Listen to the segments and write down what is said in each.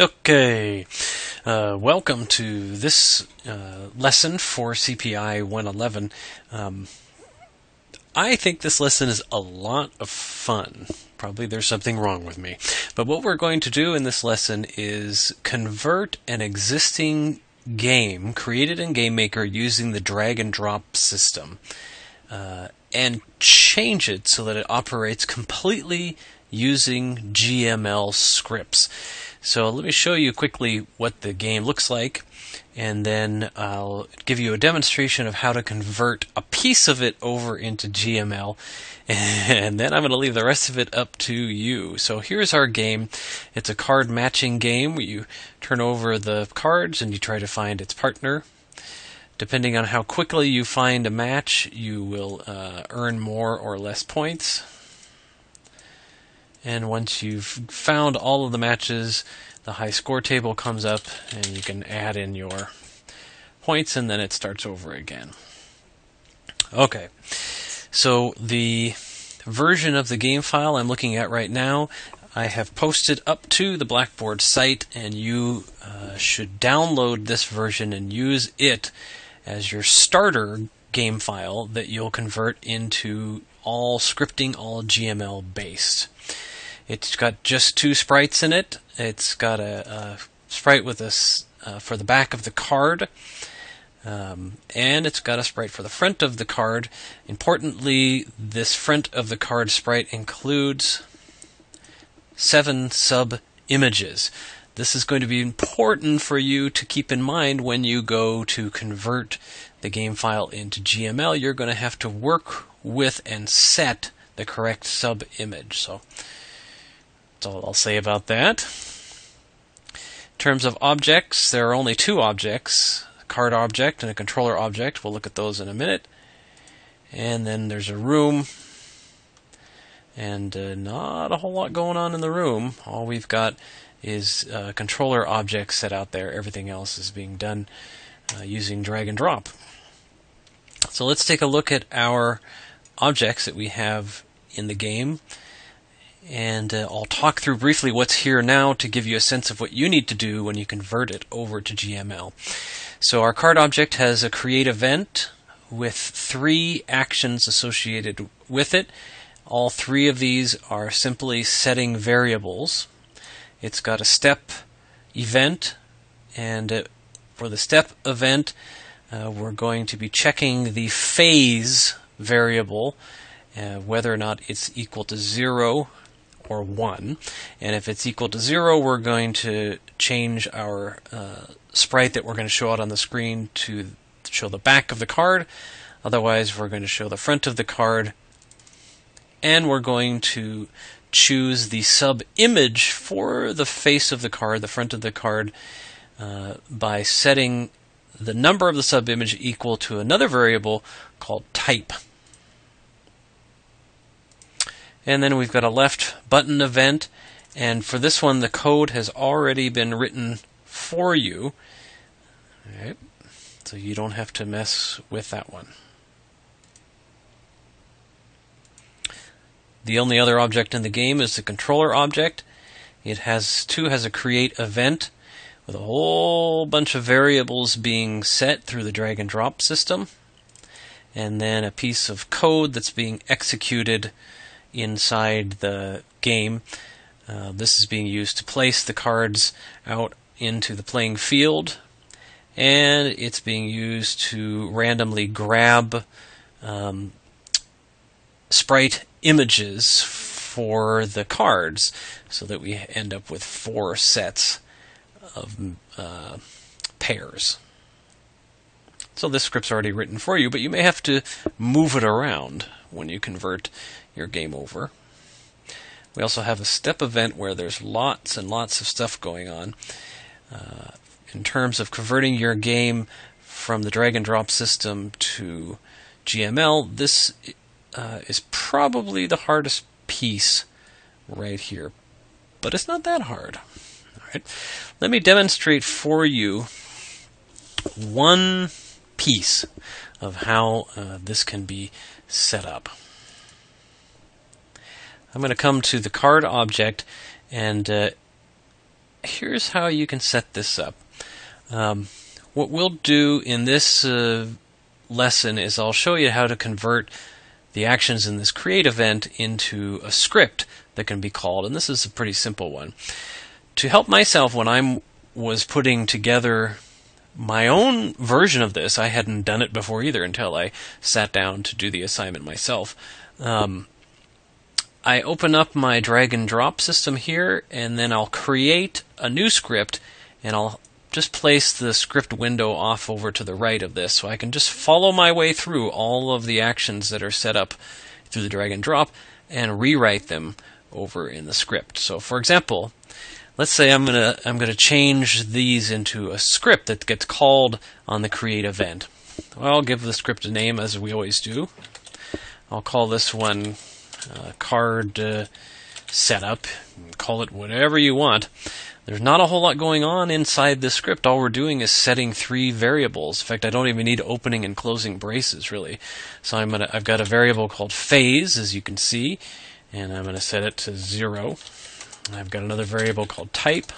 Okay, welcome to this lesson for CPI 111. I think this lesson is a lot of fun. Probably there's something wrong with me. But what we're going to do in this lesson is convert an existing game created in GameMaker using the drag and drop system and change it so that it operates completely using GML scripts. So let me show you quickly what the game looks like, and then I'll give you a demonstration of how to convert a piece of it over into GML, and then I'm going to leave the rest of it up to you. So here's our game. It's a card matching game where you turn over the cards and you try to find its partner. Depending on how quickly you find a match, you will earn more or less points. And once you've found all of the matches, the high score table comes up and you can add in your points, and then it starts over again. Okay, so the version of the game file I'm looking at right now, I have posted up to the Blackboard site, and you should download this version and use it as your starter game file that you'll convert into all scripting, all GML based. It's got just two sprites in it. It's got a sprite with for the back of the card, and it's got a sprite for the front of the card. Importantly, this front of the card sprite includes 7 sub-images. This is going to be important for you to keep in mind when you go to convert the game file into GML. You're going to have to work with and set the correct sub-image. So that's all I'll say about that. In terms of objects, there are only 2 objects, a card object and a controller object. We'll look at those in a minute. And then there's a room, and not a whole lot going on in the room. All we've got is a controller object set out there. Everything else is being done using drag and drop. So let's take a look at our objects that we have in the game. And I'll talk through briefly what's here now to give you a sense of what you need to do when you convert it over to GML. So our card object has a create event with 3 actions associated with it. All 3 of these are simply setting variables. It's got a step event, and for the step event, we're going to be checking the phase variable, whether or not it's equal to 0 or 1. And if it's equal to 0, we're going to change our sprite that we're going to show out on the screen to show the back of the card. Otherwise, we're going to show the front of the card. And we're going to choose the sub-image for the face of the card, the front of the card, by setting the number of the sub-image equal to another variable called type. And then we've got a left button event, and for this one the code has already been written for you. All right. So you don't have to mess with that one. The only other object in the game is the controller object. It has a create event with a whole bunch of variables being set through the drag and drop system, and then a piece of code that's being executed inside the game. This is being used to place the cards out into the playing field, and it's being used to randomly grab sprite images for the cards so that we end up with 4 sets of pairs. So this script's already written for you, but you may have to move it around when you convert your game over. We also have a step event where there's lots and lots of stuff going on. In terms of converting your game from the drag and drop system to GML, this is probably the hardest piece right here, but it's not that hard. All right. Let me demonstrate for you one piece of how this can be set up. I'm going to come to the card object, and here's how you can set this up. What we'll do in this lesson is I'll show you how to convert the actions in this create event into a script that can be called, and this is a pretty simple one. To help myself when I was putting together my own version of this, I hadn't done it before either until I sat down to do the assignment myself. I open up my drag and drop system here, and then I'll create a new script, and I'll just place the script window off over to the right of this, so I can just follow my way through all of the actions that are set up through the drag and drop and rewrite them over in the script. So for example, let's say I'm gonna change these into a script that gets called on the create event. Well, I'll give the script a name as we always do. I'll call this one card setup. Call it whatever you want. There's not a whole lot going on inside this script. All we're doing is setting 3 variables. In fact, I don't even need opening and closing braces, really. So I've got a variable called phase, as you can see, and I'm going to set it to 0. I've got another variable called type.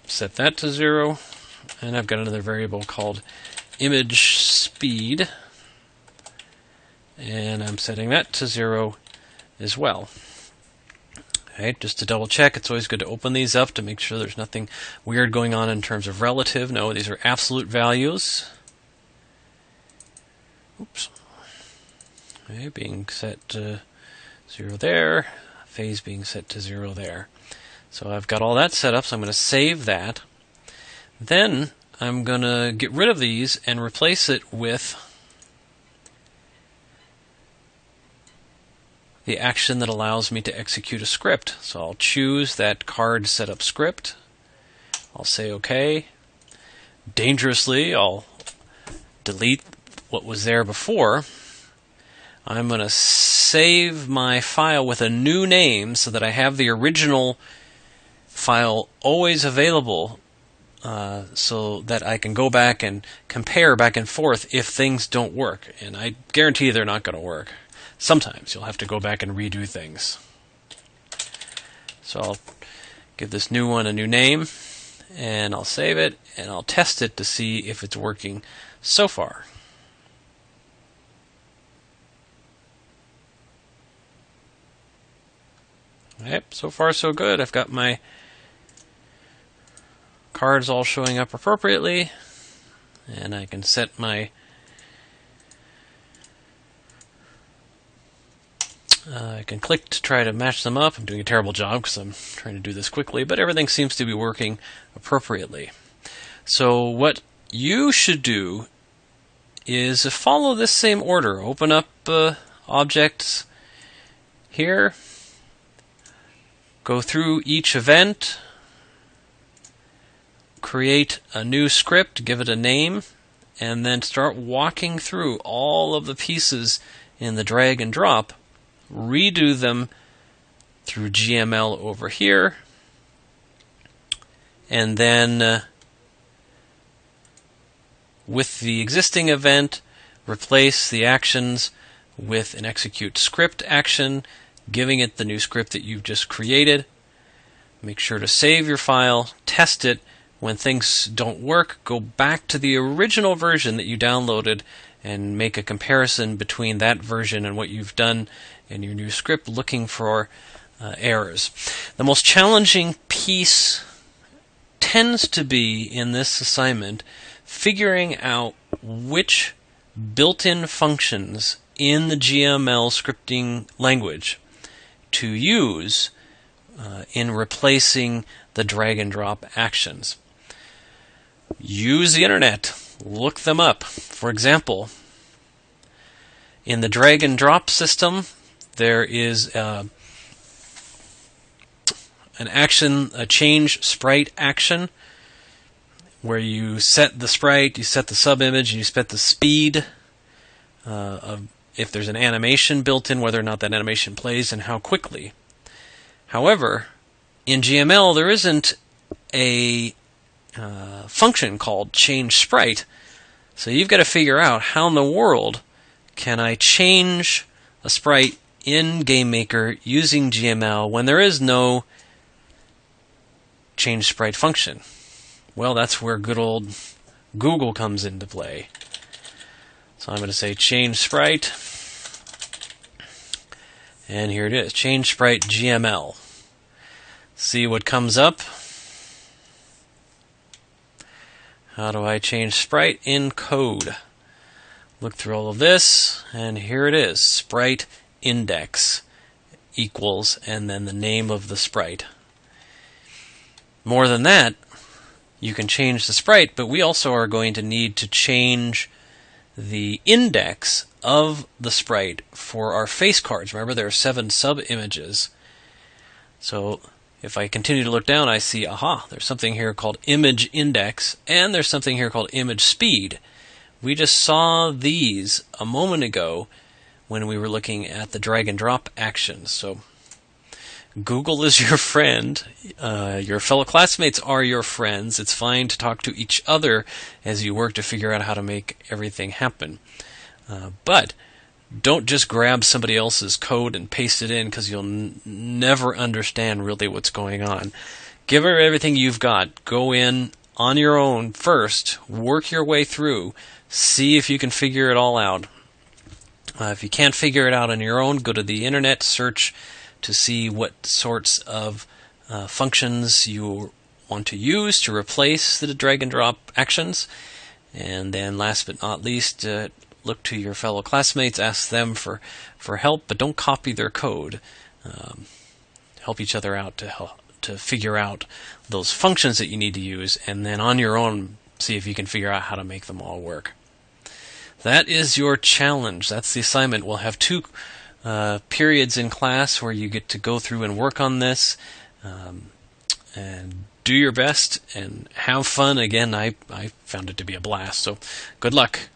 Set that to 0. And I've got another variable called image speed. And I'm setting that to 0 as well. Okay, just to double check, it's always good to open these up to make sure there's nothing weird going on in terms of relative. No, these are absolute values. Oops. Okay, being set to 0 there. Phase being set to 0 there. So I've got all that set up, so I'm going to save that. Then I'm going to get rid of these and replace it with the action that allows me to execute a script. So I'll choose that card setup script. I'll say OK. Dangerously, I'll delete what was there before. I'm going to save my file with a new name so that I have the original file always available, so that I can go back and compare back and forth if things don't work. And I guarantee they're not going to work. Sometimes you'll have to go back and redo things. So I'll give this new one a new name, and I'll save it, and I'll test it to see if it's working so far. Yep, so far so good. I've got my cards all showing up appropriately, and I can set my I can click to try to match them up. I'm doing a terrible job because I'm trying to do this quickly, but everything seems to be working appropriately. So what you should do is follow this same order. Open up objects here, go through each event, create a new script, give it a name, and then start walking through all of the pieces in the drag and drop. Redo them through GML over here, and then with the existing event, replace the actions with an execute script action, giving it the new script that you've just created. Make sure to save your file, test it. When things don't work, go back to the original version that you downloaded and make a comparison between that version and what you've done in your new script, looking for errors. The most challenging piece tends to be in this assignment figuring out which built-in functions in the GML scripting language to use in replacing the drag and drop actions. Use the internet. Look them up. For example, in the drag and drop system, there is an action, a change sprite action, where you set the sprite, you set the subimage, and you set the speed of if there's an animation built in, whether or not that animation plays, and how quickly. However, in GML, there isn't a function called change sprite, so you've got to figure out how in the world can I change a sprite in GameMaker using GML when there is no change sprite function? Well, that's where good old Google comes into play. So I'm going to say change sprite, and here it is, change sprite GML. See what comes up. How do I change sprite in code? Look through all of this, and here it is, sprite index equals, and then the name of the sprite. More than that, you can change the sprite, but we also are going to need to change the index of the sprite for our face cards. Remember, there are 7 sub-images. So if I continue to look down, I see, aha, there's something here called image index, and there's something here called image speed. We just saw these a moment ago when we were looking at the drag and drop actions. So Google is your friend. Your fellow classmates are your friends. It's fine to talk to each other as you work to figure out how to make everything happen. But don't just grab somebody else's code and paste it in, because you'll never understand really what's going on. Give her everything you've got. Go in on your own first. Work your way through. See if you can figure it all out. If you can't figure it out on your own, go to the internet, search to see what sorts of functions you want to use to replace the drag and drop actions. And then last but not least, look to your fellow classmates, ask them for help, but don't copy their code. Help each other out to figure out those functions that you need to use, and then on your own, see if you can figure out how to make them all work. That is your challenge. That's the assignment. We'll have 2 periods in class where you get to go through and work on this, and do your best and have fun. Again, I found it to be a blast, so good luck.